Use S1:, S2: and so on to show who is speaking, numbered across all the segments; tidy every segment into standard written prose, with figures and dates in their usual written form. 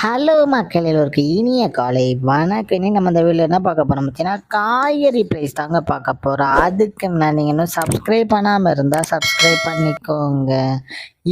S1: Hello மக்கள் எல்லோருக்கு இனிய காலை வணக்கம். இனி நம்ம இந்த வீடியோவில் என்ன பார்க்க போகிறோம் பார்த்தீங்கன்னா, காய்கறி ப்ரைஸ் தாங்க பார்க்க போகிறோம். அதுக்கு நீங்கள் இன்னும் சப்ஸ்கிரைப் பண்ணாமல் இருந்தால் சப்ஸ்கிரைப் பண்ணிக்கோங்க.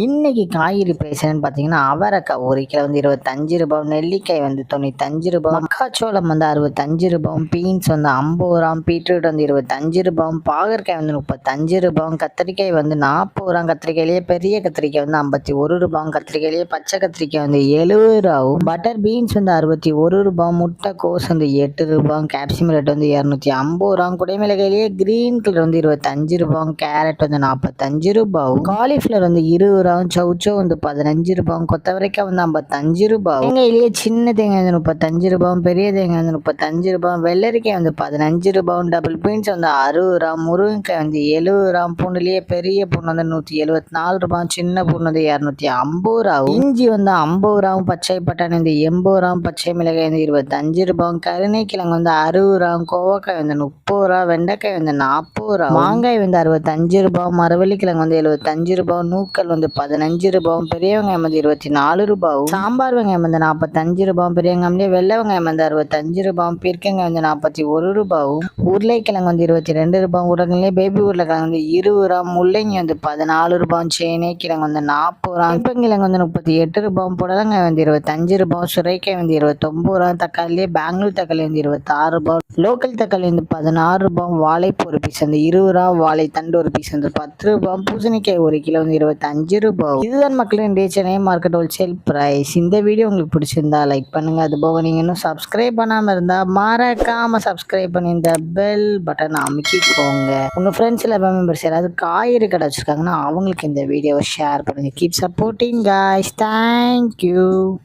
S1: இன்னைக்கு காய்கறி ப்ரைஸ் என்னன்னு பார்த்தீங்கன்னா, அவரைக்காய் ஒரு கிலோ வந்து 25 ரூபாய், நெல்லிக்காய் வந்து 95 ரூபாய், மக்காச்சோளம் வந்து 65 ரூபாய், பீன்ஸ் வந்து 50 ரூபாய், பீட்ரூட் வந்து 25 ரூபாய், பாகற்காய் வந்து 35 ரூபாய், கத்திரிக்காய் வந்து 40 ரூபாய், கத்திரிக்காயிலேயே பெரிய கத்திரிக்காய் வந்து 51 ரூபாய், கத்திரிக்காயிலேயே பச்சை கத்திரிக்காய் வந்து 70 ரூபாய், பட்டர் பீன்ஸ் வந்து 61 ரூபாய், முட்டைக்கோஸ் வந்து 8 ரூபாய், கேப்சிகம் ரேட் வந்து 250 ரூபாய், குடைமிளகாயிலேயே கிரீன் கலர் வந்து 25 ரூபாய், கேரட் வந்து 45 ரூபாய், காலிஃப்ளவர் வந்து 20 ரூபாய், சௌச்சோ வந்து 15 ரூபாய், கொத்தவரைக்காய் வந்து 55 ரூபாய், தேங்காயிலேயே சின்ன தேங்காய் வந்து 35 ரூபாய், பெரிய தேங்காய் வந்து 35 ரூபாய், வெள்ளரிக்காய் வந்து 15 ரூபாய், டபுள் பீன்ஸ் வந்து 60 ரூபாய், முருங்கைக்காய் வந்து 70 ரூபாய், பூண்டுலேயே பெரிய பூண்டு வந்து 174 ரூபாய், சின்ன பூண்டு வந்து 250 ரூபாய், இஞ்சி வந்து 50 ரூபாய், பச்சை பட்டாணி வந்து 80 ரூபாய், பச்சை மிளகாய் வந்து 25 ரூபாய், கருணைக்கிழங்கு வந்து 60 ரூபாய், கோவக்காய் வந்து 30 ரூபாய், வெண்டைக்காய் வந்து 40 ரூபாய், மாங்காய் வந்து 65 ரூபாய், மரவள்ளிக்கிழங்கு வந்து 75 ரூபாய், நூக்கல் வந்து 15 ரூபாய், பெரிய வெங்காயம் வந்து 24 ரூபாய், சாம்பார் வெங்காயம் வந்து 45 ரூபாய், பெரிய வெங்காயம்லேயே வெள்ளை வெங்காயம் வந்து 65 ரூபாய், பீர்க்கங்காய் வந்து 41 ரூபாய், உருளைக்கிழங்கு வந்து 22 ரூபாய், உருளைக்கிழங்குலேயே பேபி உருளைக்கிழங்கு வந்து 20 ரூபாய், முள்ளங்கி வந்து 14 ரூபாய், சேனை கிழங்கு வந்து 40 ரூபாய், வேப்பங்கிழங்கு வந்து 38 ரூபாய், புடலங்காய் வந்து 25 ரூபாய், சுரைக்காய் வந்து 29 ரூபாய், தக்காளியே பெங்களூர் தக்காளி வந்து 26 ரூபாய், லோக்கல் தக்காளி வந்து 16 ரூபாய், வாழைப்பூ ஒரு பீஸ் வந்து 20 ரூபாய், வாழைத்தண்டு ஒரு பீஸ் வந்து 10 ரூபாய், பூசணிக்காய் ஒரு கிலோ வந்து 25 ரூபாய். இதுதான் மக்களின் சென்னை மார்க்கெட் ஹோல்சேல் பிரைஸ். இந்த வீடியோ உங்களுக்கு பிடிச்சிருந்தா லைக் பண்ணுங்க. அது போக நீங்க இன்னும் சப்ஸ்கிரைப் பண்ணாம இருந்தா மறக்காம சப்ஸ்கிரைப் பண்ணி இந்த பெல் பட்டன் அமுக்கிக்கோங்க. உங்க ஃப்ரெண்ட்ஸ் இல்லை மெம்பர்ஸ் யாராவது காய்கறி கடை வச்சிருக்காங்கன்னா அவங்களுக்கு இந்த வீடியோவை ஷேர் பண்ணுங்க. Keep supporting guys. தேங்க்யூ.